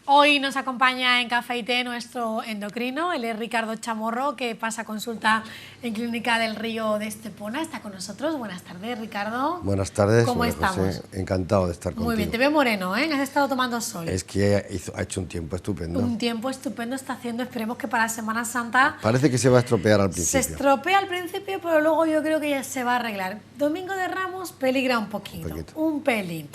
Hoy nos acompaña en Café y Té nuestro endocrino, él es Ricardo Chamorro, que pasa consulta en Clínica del Río de Estepona. Está con nosotros. Buenas tardes, Ricardo. Buenas tardes. ¿Cómo estamos? José, encantado de estar contigo. Muy bien, te veo moreno, ¿eh? Has estado tomando sol. Es que ha hecho un tiempo estupendo. Un tiempo estupendo está haciendo, esperemos que para Semana Santa... Parece que se va a estropear al Se principio. estropea al principio, pero luego yo creo que ya se va a arreglar. Domingo de Ramos peligra un poquito. Un pelín.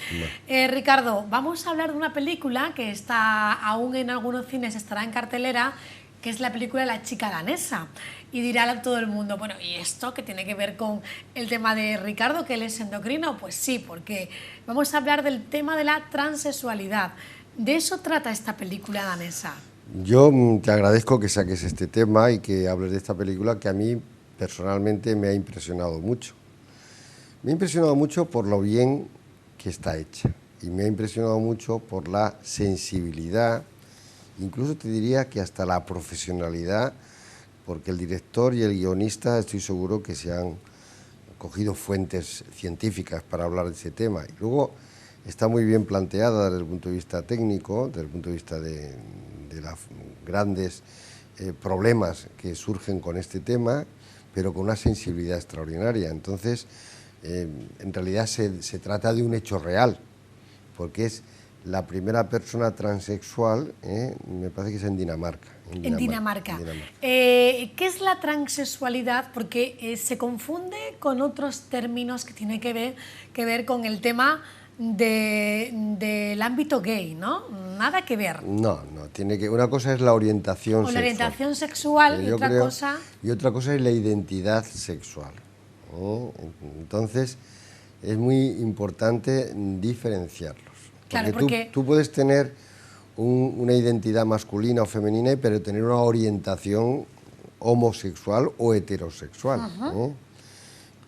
No. Ricardo, vamos a hablar de una película que está aún en algunos cines, estará en cartelera, que es la película La chica danesa. Y dirá a todo el mundo, bueno, ¿y esto qué tiene que ver con el tema de Ricardo, que él es endocrino? Pues sí, porque vamos a hablar del tema de la transexualidad. De eso trata esta película danesa. Yo te agradezco que saques este tema y que hables de esta película que a mí personalmente me ha impresionado mucho. Me ha impresionado mucho por lo bien que está hecha y me ha impresionado mucho por la sensibilidad, incluso te diría que hasta la profesionalidad, porque el director y el guionista estoy seguro que se han cogido fuentes científicas para hablar de ese tema. Y luego está muy bien planteada desde el punto de vista técnico, desde el punto de vista de los grandes problemas que surgen con este tema, pero con una sensibilidad extraordinaria. Entonces, en realidad se trata de un hecho real, porque es la primera persona transexual, me parece que es en Dinamarca. En Dinamarca. ¿Qué es la transexualidad? Porque se confunde con otros términos que tienen que ver con el tema del ámbito gay, ¿no? Nada que ver. No, tiene que... Una cosa es la orientación sexual. La orientación sexual y otra cosa... Y otra cosa es la identidad sexual. Entonces, es muy importante diferenciarlos. Porque, claro, tú puedes tener una identidad masculina o femenina, pero tener una orientación homosexual o heterosexual.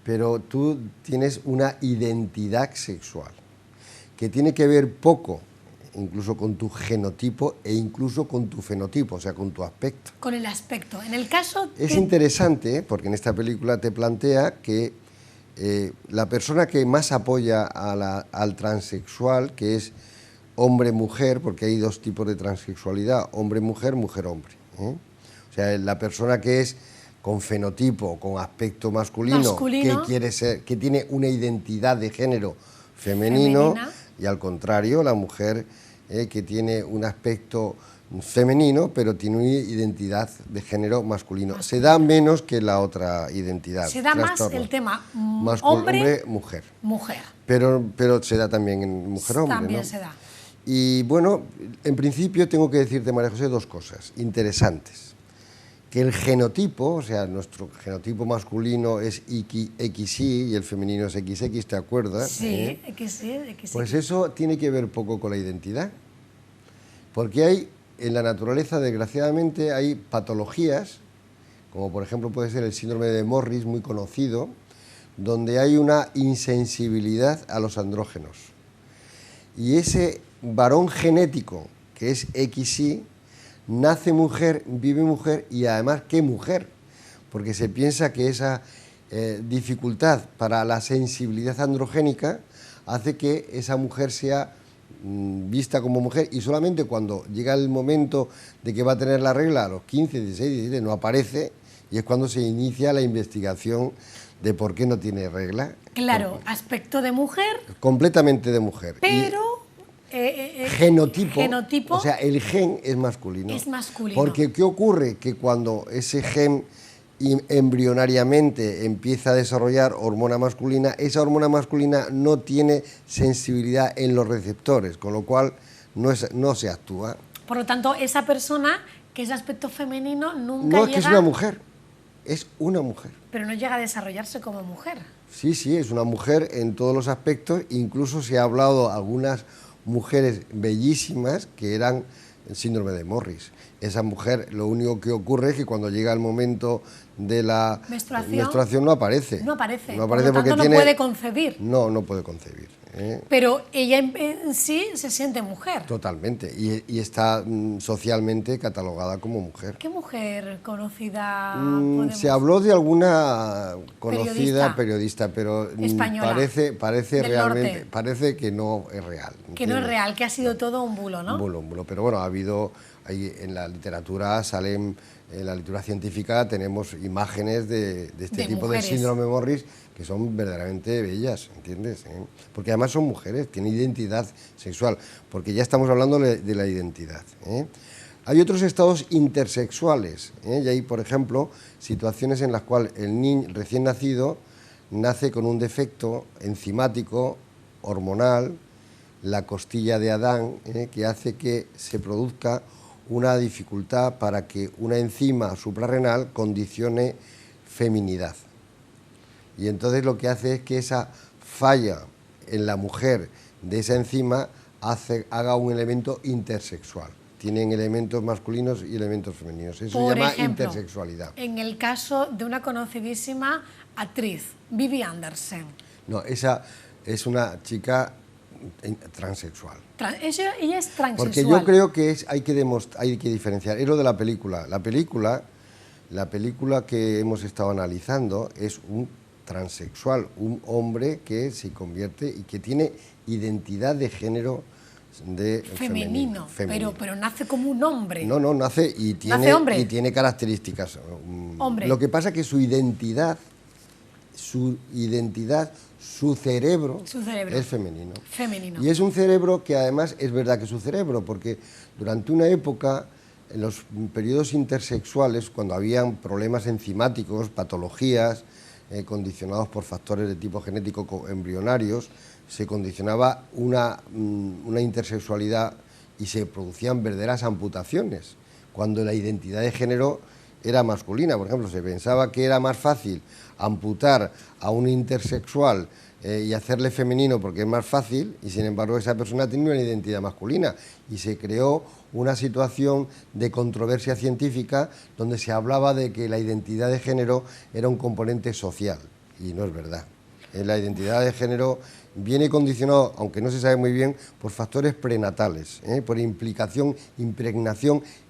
Pero tú tienes una identidad sexual que tiene que ver poco, incluso con tu genotipo e incluso con tu fenotipo, o sea, con tu aspecto. Con el aspecto. En el caso... Es interesante, porque en esta película te plantea que la persona que más apoya al transexual, que es hombre-mujer, porque hay dos tipos de transexualidad, hombre-mujer, mujer-hombre. O sea, la persona que es con fenotipo, con aspecto masculino, que quiere ser, que tiene una identidad de género femenina. Y al contrario, la mujer que tiene un aspecto femenino, pero tiene una identidad de género masculino. Se da menos que la otra identidad. Se da más el tema hombre-mujer. Pero se da también en mujer-hombre. También, ¿no? Se da. Y bueno, en principio tengo que decirte, María José, dos cosas interesantes. Que el genotipo, o sea, nuestro genotipo masculino es XY y el femenino es XX, ¿te acuerdas? Sí, XX. Pues eso tiene que ver poco con la identidad. Porque hay, en la naturaleza, desgraciadamente, hay patologías, como por ejemplo puede ser el síndrome de Morris, muy conocido, donde hay una insensibilidad a los andrógenos. Y ese varón genético, que es XY, nace mujer, vive mujer y además, ¿qué mujer? Porque se piensa que esa dificultad para la sensibilidad androgénica hace que esa mujer sea vista como mujer y solamente cuando llega el momento de que va a tener la regla a los 15, 16, 17 no aparece y es cuando se inicia la investigación de por qué no tiene regla. Claro, aspecto de mujer. Completamente de mujer. Pero... genotipo, o sea, el gen es masculino. Es masculino. Porque ¿qué ocurre? Que cuando ese gen embrionariamente empieza a desarrollar hormona masculina, esa hormona masculina no tiene sensibilidad en los receptores, con lo cual no se actúa. Por lo tanto, esa persona que es de aspecto femenino nunca llega... No, es que es una mujer, es una mujer. Pero no llega a desarrollarse como mujer. Sí, es una mujer en todos los aspectos, incluso se ha hablado de algunas mujeres bellísimas que eran el síndrome de Morris. esa mujer, lo único que ocurre es que cuando llega el momento de la menstruación no aparece. No aparece, no aparece por lo tanto no puede concebir. No puede concebir. Pero ella en sí se siente mujer. Totalmente, y está socialmente catalogada como mujer. ¿Qué mujer conocida se habló de alguna conocida periodista, pero parece realmente norte. Parece que no es real. Que no es real, que ha sido todo un bulo, ¿no? Un bulo, pero bueno, ha habido, en la literatura salen, en la literatura científica tenemos imágenes de este tipo mujeres. De síndrome Morris que son verdaderamente bellas, ¿entiendes? Porque además son mujeres, tienen identidad sexual, porque ya estamos hablando de la identidad. Hay otros estados intersexuales, y hay, por ejemplo, situaciones en las cuales el niño recién nacido nace con un defecto enzimático, hormonal, la costilla de Adán, que hace que se produzca una dificultad para que una enzima suprarrenal condicione feminidad. Y entonces lo que hace es que esa falla en la mujer de esa enzima haga un elemento intersexual. Tienen elementos masculinos y elementos femeninos. Eso se llama intersexualidad. En el caso de una conocidísima actriz, Vivi Anderson. No, esa es una chica transexual. Ella es transexual. Porque yo creo que hay que diferenciar. Es lo de la película. La película que hemos estado analizando es un transexual, un hombre que se convierte y que tiene identidad de género femenino. Pero nace como un hombre. No, nace y tiene características. Hombre. Lo que pasa es que su identidad, su cerebro es femenino. Y es un cerebro que además es verdad que es su cerebro, porque durante una época, en los periodos intersexuales, cuando habían problemas enzimáticos, patologías, condicionados por factores de tipo genético embrionarios, se condicionaba una intersexualidad y se producían verdaderas amputaciones, cuando la identidad de género era masculina. Por ejemplo, se pensaba que era más fácil amputar a un intersexual y hacerle femenino porque es más fácil, y sin embargo esa persona tenía una identidad masculina, y se creó una situación de controversia científica donde se hablaba de que la identidad de género era un componente social, y no es verdad. La identidad de género viene condicionado, aunque no se sabe muy bien, por factores prenatales, por impregnación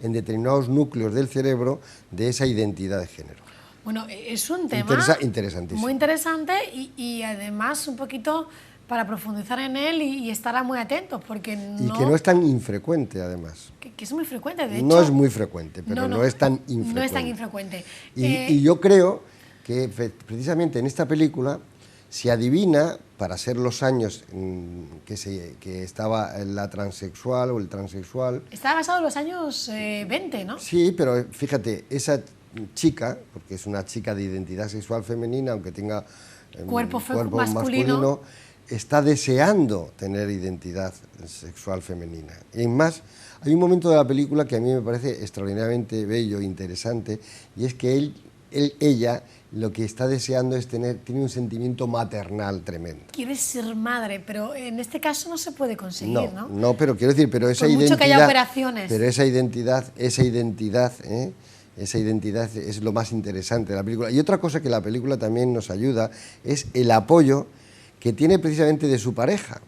en determinados núcleos del cerebro de esa identidad de género. Bueno, es un tema interesantísimo. Muy interesante y además un poquito para profundizar en él y estar muy atentos, porque no... Y que no es tan infrecuente, además. Que es muy frecuente, de hecho... No es muy frecuente, pero no es tan infrecuente. No es tan infrecuente. Y yo creo que precisamente en esta película se adivina, para ser los años que estaba la transexual o el transexual... Estaba basado en los años 20, ¿no? Sí, pero fíjate, esa chica, porque es una chica de identidad sexual femenina, aunque tenga cuerpo masculino, está deseando tener identidad sexual femenina. Y más, hay un momento de la película que a mí me parece extraordinariamente bello e interesante, y es que ella lo que está deseando es tiene un sentimiento maternal tremendo. Quiere ser madre, pero en este caso no se puede conseguir, ¿no? No, pero quiero decir, pero esa identidad... Mucho que haya operaciones. Pero esa identidad es lo más interesante de la película. Y otra cosa que la película también nos ayuda es el apoyo que tiene precisamente de su pareja,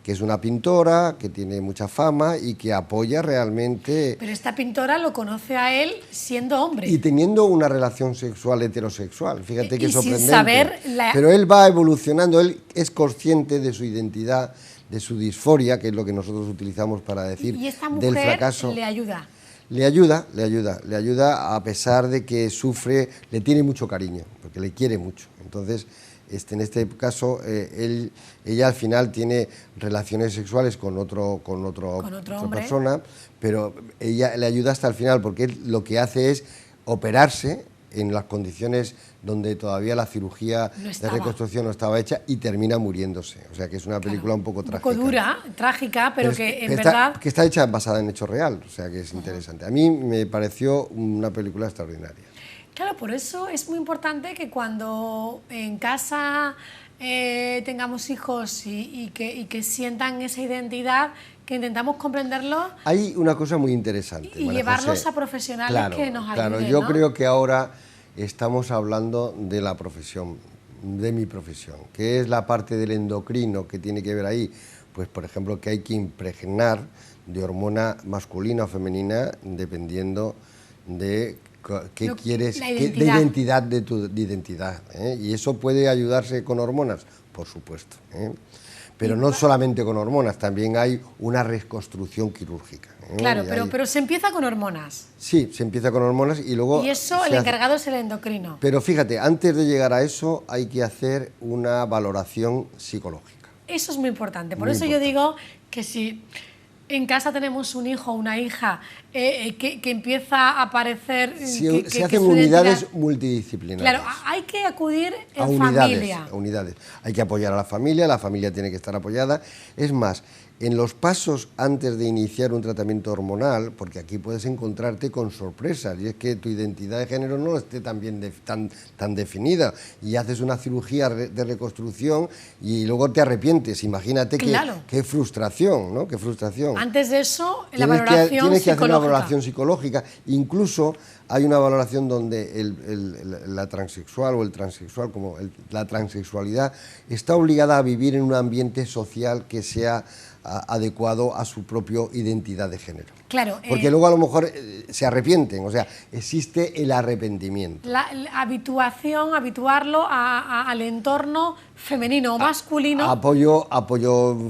que es una pintora, que tiene mucha fama y que apoya realmente... Pero esta pintora lo conoce a él siendo hombre. Y teniendo una relación sexual heterosexual, fíjate que sorprendente. Sin saber Pero él va evolucionando, él es consciente de su identidad, de su disforia, que es lo que nosotros utilizamos para decir y esta del fracaso. Le ayuda. Le ayuda a pesar de que sufre, le tiene mucho cariño, porque le quiere mucho. Entonces, en este caso, ella al final tiene relaciones sexuales con otra persona, pero ella le ayuda hasta el final, porque él lo que hace es operarse en las condiciones donde todavía la cirugía de reconstrucción no estaba hecha y termina muriéndose. O sea que es una película un poco trágica. Un poco dura, trágica, pero que en verdad... Que está hecha basada en hecho real, o sea que es interesante. A mí me pareció una película extraordinaria. Claro, por eso es muy importante que cuando en casa tengamos hijos y que sientan esa identidad, que intentamos comprenderlo Hay una cosa muy interesante, y María llevarlos José. a profesionales Claro, que nos ayuden. claro, yo ¿no? creo que ahora estamos hablando de la profesión, de mi profesión, que es la parte del endocrino que tiene que ver ahí. Pues, por ejemplo, que hay que impregnar de hormona masculina o femenina dependiendo de qué quieres, la de identidad. identidad. Y eso puede ayudarse con hormonas, por supuesto. Pero no solamente con hormonas, también hay una reconstrucción quirúrgica. Claro, pero se empieza con hormonas. Sí, se empieza con hormonas y luego... Y eso, el encargado es el endocrino. Pero fíjate, antes de llegar a eso hay que hacer una valoración psicológica. Eso es muy importante. Por Muy eso importante. yo digo que si en casa tenemos un hijo o una hija que empieza a aparecer... Se hacen su unidades identidad... multidisciplinarias. Claro, hay que acudir a en unidades, familia. a unidades. Hay que apoyar a la familia tiene que estar apoyada. Es más, en los pasos antes de iniciar un tratamiento hormonal, porque aquí puedes encontrarte con sorpresas, y es que tu identidad de género no esté tan definida, y haces una cirugía de reconstrucción y luego te arrepientes. Imagínate Claro. qué frustración, ¿no? Qué frustración. Antes de eso, la Tienes valoración que hacer una psicológica. valoración psicológica. Incluso hay una valoración donde la transexual o el transexual, la transexualidad, está obligada a vivir en un ambiente social que sea adecuado a su propia identidad de género. Claro. Porque luego a lo mejor se arrepienten, o sea, existe el arrepentimiento. La habituarlo al entorno femenino o masculino. Apoyo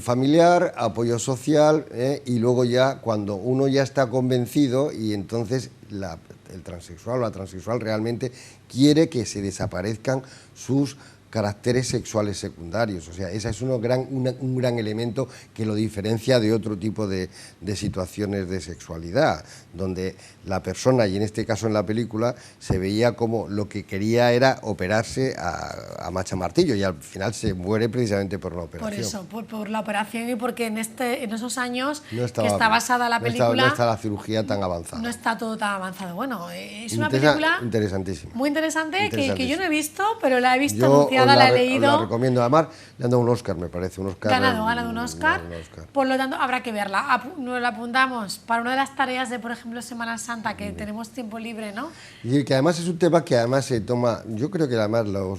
familiar, apoyo social, y luego ya cuando uno ya está convencido y entonces el transexual o la transexual realmente quiere que se desaparezcan sus caracteres sexuales secundarios. O sea, ese es un gran elemento que lo diferencia de otro tipo de situaciones de sexualidad, donde la persona, y en este caso en la película, se veía como lo que quería era operarse a macha martillo, y al final se muere precisamente por la operación. Por eso, por la operación, y porque en esos años que está basada la película... No está la cirugía tan avanzada. No está todo tan avanzado. Bueno, es una película... Interesantísima. Muy interesante, que yo no he visto, pero la he visto anunciada, la he leído. La recomiendo. Además, le han dado un Oscar, me parece. Un Oscar, Ganado un Oscar. Por lo tanto, habrá que verla. Nos la apuntamos para una de las tareas de, por ejemplo, Semana Santa, que tenemos tiempo libre, ¿no? Y que además es un tema que además se toma... Yo creo que además lo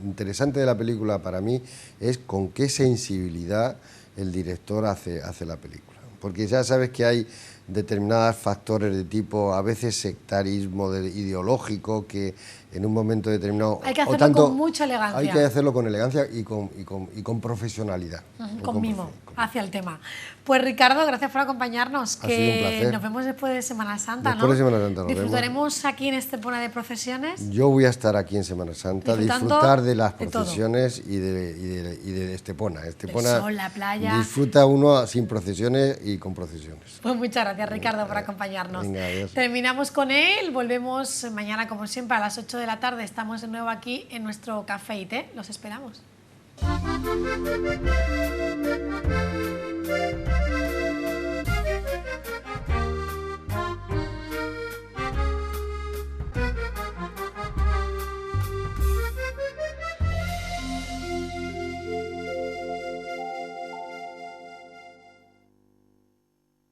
interesante de la película para mí es con qué sensibilidad el director hace la película. Porque ya sabes que hay determinados factores de tipo, a veces sectarismo ideológico, que en un momento determinado... Hay que hacerlo con mucha elegancia. Hay que hacerlo con elegancia y con profesionalidad. Con mimo, hacia el tema. Pues Ricardo, gracias por acompañarnos. Ha sido un placer. Nos vemos después de Semana Santa, después ¿no? De Semana Santa, ¿Disfrutaremos aquí en Estepona de procesiones? Yo voy a estar aquí en Semana Santa, disfrutar de las procesiones y de Estepona. Estepona, el sol, la playa. Disfruta uno sin procesiones y con procesiones. Pues muchas gracias, Ricardo, por acompañarnos. Venga, adiós. Terminamos con él, volvemos mañana como siempre a las 8 de la tarde. Estamos de nuevo aquí en nuestro café y té. Los esperamos.